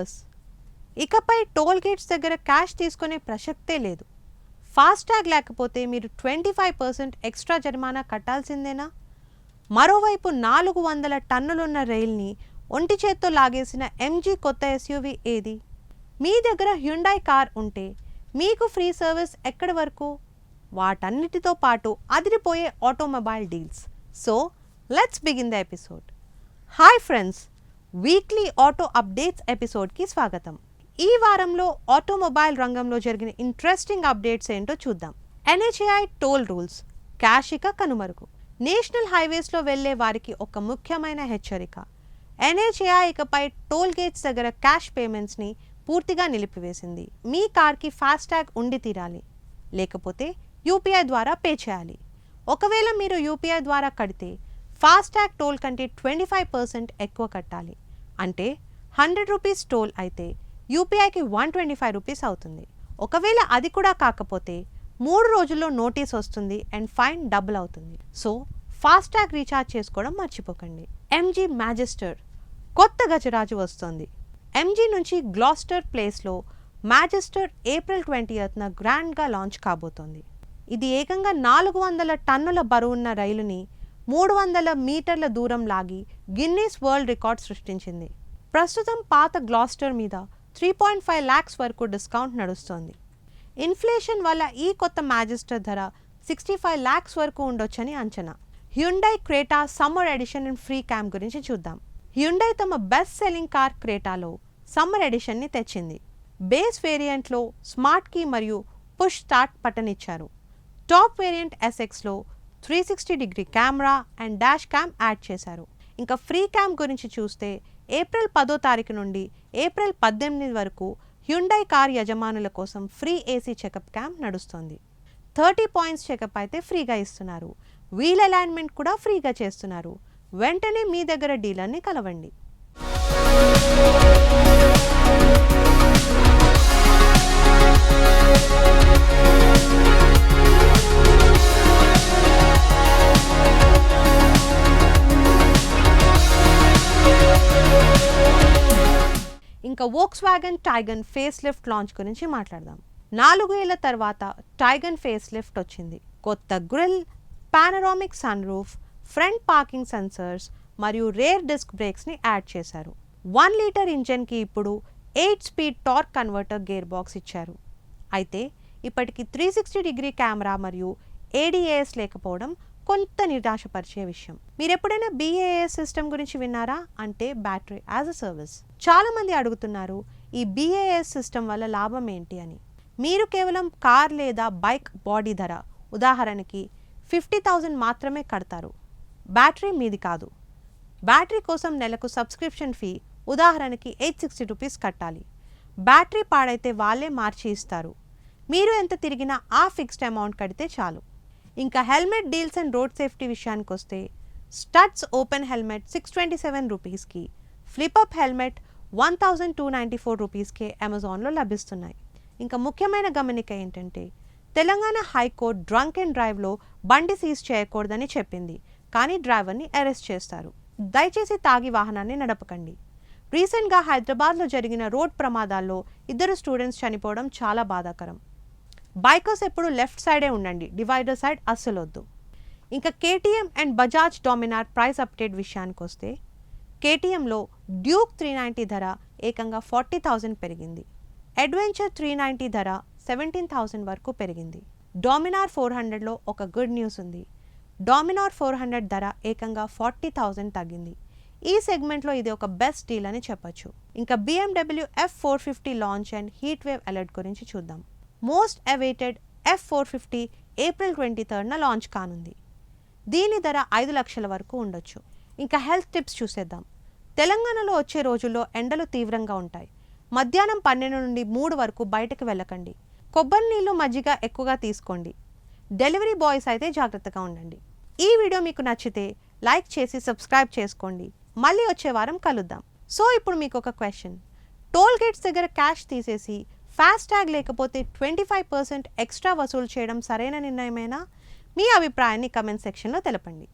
Years ఇకపై toll gates దగ్గర cash తీసుకునే ప్రసక్తే లేదు. ఫాస్టాగ్ లేకపోతే మీరు 25% ఎక్స్ట్రా జరిమానా కట్టాల్సిందేనా? మరోవైపు 400 టన్నులున్న రైల్ని ఒంటి చేత్తో లాగేసిన ఎంజీ కొత్త ఎస్యూవీ ఏది? మీ దగ్గర హ్యుండాయ్ కార్ ఉంటే మీకు ఫ్రీ సర్వీస్ ఎక్కడి వరకు? వాటన్నిటితో పాటు అదిరిపోయే automobile deals. So let's begin the episode. Hi friends, weekly auto updates ఎపిసోడ్కి స్వాగతం. ఈ వారంలో ఆటోమొబైల్ రంగంలో జరిగిన ఇంట్రెస్టింగ్ అప్డేట్స్ ఏంటో చూద్దాం. ఎన్హెచ్ఏఐ టోల్ రూల్స్, క్యాష్ ఇక కనుమరుగు. నేషనల్ హైవేస్లో వెళ్లే వారికి ఒక ముఖ్యమైన హెచ్చరిక. ఎన్హెచ్ఏఐ ఇకపై టోల్ గేట్స్ దగ్గర క్యాష్ పేమెంట్స్ని పూర్తిగా నిలిపివేసింది. మీ కార్కి ఫాస్టాగ్ ఉండి తీరాలి, లేకపోతే యూపీఐ ద్వారా పే చేయాలి. ఒకవేళ మీరు యూపీఐ ద్వారా కడితే ఫాస్టాగ్ టోల్ కంటే 25% ఎక్కువ కట్టాలి. అంటే 100 రూపీస్ టోల్ అయితే యూపీఐకి 125 రూపీస్ అవుతుంది. ఒకవేళ అది కూడా కాకపోతే 3 రోజుల్లో నోటీస్ వస్తుంది అండ్ ఫైన్ డబుల్ అవుతుంది. సో ఫాస్టాగ్ రీఛార్జ్ చేసుకోవడం మర్చిపోకండి. ఎంజీ మ్యాజిస్టర్ కొత్త గజరాజు వస్తుంది. ఎంజీ నుంచి గ్లాస్టర్ ప్లేస్లో మ్యాజిస్టర్ ఏప్రిల్ 20న గ్రాండ్గా లాంచ్ కాబోతోంది. ఇది ఏకంగా 400 టన్నుల బరువున్న రైలుని 300 మీటర్ల దూరం లాగి గిన్నీస్ వరల్డ్ రికార్డ్ సృష్టించింది. ప్రస్తుతం పాత గ్లాస్టర్ మీద 3.5 lakhs వరకు డిస్కౌంట్ నడుస్తోంది. ఇన్ఫ్లేషన్ వల్ల ఈ కొత్త మ్యాజిస్టర్ ధర 65 lakhs వరకు ఉండొచ్చని అంచనా. Hyundai Creta summer edition and free camp గురించి చూద్దాం. హ్యుండై తమ బెస్ట్ సెల్లింగ్ కార్ క్రేటాలో సమ్మర్ ఎడిషన్ని తెచ్చింది. బేస్ వేరియంట్లో స్మార్ట్ కీ మరియు పుష్ స్టార్ట్ బటన్ ఇచ్చారు. టాప్ వేరియంట్ ఎస్ఎక్స్లో 360-degree camera and dash cam add చేశారు. ఇంకా ఫ్రీ క్యాంప్ గురించి చూస్తే ఏప్రిల్ 10వ తారీఖు నుండి ఏప్రిల్ 18 వరకు హ్యుండై కార్ యజమానుల కోసం ఫ్రీ ఏసీ చెకప్ క్యాంప్ నడుస్తోంది. 30 points చెకప్ అయితే ఫ్రీగా ఇస్తున్నారు. వీల్ అలైన్మెంట్ కూడా ఫ్రీగా చేస్తున్నారు. వెంటనే మీ దగ్గర డీలర్ని కలవండి. ఇంకా వోక్స్వాగన్ టైగన్ ఫేస్ లిఫ్ట్ లాంచ్ గురించి మాట్లాడదాం. 4 ఏళ్ల తర్వాత టైగన్ ఫేస్ లిఫ్ట్ వచ్చింది. కొత్త grill, panoramic sunroof, front parking sensors మరియు రేర్ డిస్క్ బ్రేక్స్ని యాడ్ చేశారు. 1 లీటర్ ఇంజన్కి ఇప్పుడు 8 speed torque converter gearbox ఇచ్చారు. అయితే ఇప్పటికి 360-degree కెమెరా మరియు ఏడీఏఎస్ లేకపోవడం కొంత నిరాశపరిచే విషయం. మీరు ఎప్పుడైనా బీఏఎస్ సిస్టమ్ గురించి విన్నారా? అంటే బ్యాటరీ యాజ్ అ సర్వీస్. చాలా మంది అడుగుతున్నారు, ఈ బీఏఎస్ సిస్టమ్ వల్ల లాభం ఏంటి అని. మీరు కేవలం కార్ లేదా బైక్ బాడీ ధర, ఉదాహరణకి 50,000 మాత్రమే కడతారు. బ్యాటరీ మీది కాదు. బ్యాటరీ కోసం నెలకు సబ్స్క్రిప్షన్ ఫీ, ఉదాహరణకి 860 రూపీస్ కట్టాలి. బ్యాటరీ పాడైతే వాళ్ళే మార్చి ఇస్తారు. మీరు ఎంత తిరిగినా ఆ ఫిక్స్డ్ అమౌంట్ కడితే చాలు. ఇంకా helmet deals and road safety విషయానికి వస్తే స్టడ్స్ ఓపెన్ హెల్మెట్ 627 రూపీస్కి, ఫ్లిప్అప్ హెల్మెట్ 1294 రూపీస్కే అమెజాన్లో లభిస్తున్నాయి. ఇంకా ముఖ్యమైన గమనిక ఏంటంటే తెలంగాణ హైకోర్టు డ్రంక్ అండ్ డ్రైవ్లో బండి సీజ్ చేయకూడదని చెప్పింది, కానీ డ్రైవర్ని అరెస్ట్ చేస్తారు. దయచేసి తాగి వాహనాన్ని నడపకండి. రీసెంట్గా హైదరాబాద్లో జరిగిన రోడ్ ప్రమాదాల్లో 2 స్టూడెంట్స్ చనిపోవడం చాలా బాధాకరం. బైకర్స్ ఎప్పుడు లెఫ్ట్ సైడే ఉండండి, డివైడర్ సైడ్ అస్సలు వద్దు. ఇంకా KTM and Bajaj Dominar price update విషయానికి వస్తే కేటీఎంలో డ్యూక్ 390 ధర ఏకంగా 40,000 పెరిగింది. అడ్వెంచర్ 390 ధర 17,000 వరకు పెరిగింది. డామినార్ 400లో ఒక గుడ్ న్యూస్ ఉంది. డామినార్ 400 ధర ఏకంగా 40,000 తగ్గింది. ఈ సెగ్మెంట్లో ఇది ఒక బెస్ట్ డీల్ అని చెప్పొచ్చు. ఇంకా BMW F450 launch and heat wave alert గురించి చూద్దాం. మోస్ట్ అవైటెడ్ F450 ఏప్రిల్ 23న లాంచ్ కానుంది. దీని ధర 5 లక్షల వరకు ఉండొచ్చు. ఇంకా హెల్త్ టిప్స్ చూసేద్దాం. తెలంగాణలో వచ్చే రోజుల్లో ఎండలు తీవ్రంగా ఉంటాయి. మధ్యాహ్నం 12 నుండి 3 వరకు బయటకు వెళ్ళకండి. కొబ్బరి నీళ్ళు, మజ్జిగ ఎక్కువగా తీసుకోండి. డెలివరీ బాయ్స్ అయితే జాగ్రత్తగా ఉండండి. ఈ వీడియో మీకు నచ్చితే లైక్ చేసి సబ్స్క్రైబ్ చేసుకోండి. మళ్ళీ వచ్చే వారం కలుద్దాం. సో ఇప్పుడు మీకు ఒక క్వశ్చన్. టోల్ గేట్స్ దగ్గర క్యాష్ తీసేసి ఫాస్టాగ్ లేకపోతే 25% ఎక్స్ట్రా వసూలు చేయడం సరైన నిర్ణయమేనా? మీ అభిప్రాయాన్ని కమెంట్ సెక్షన్లో తెలపండి.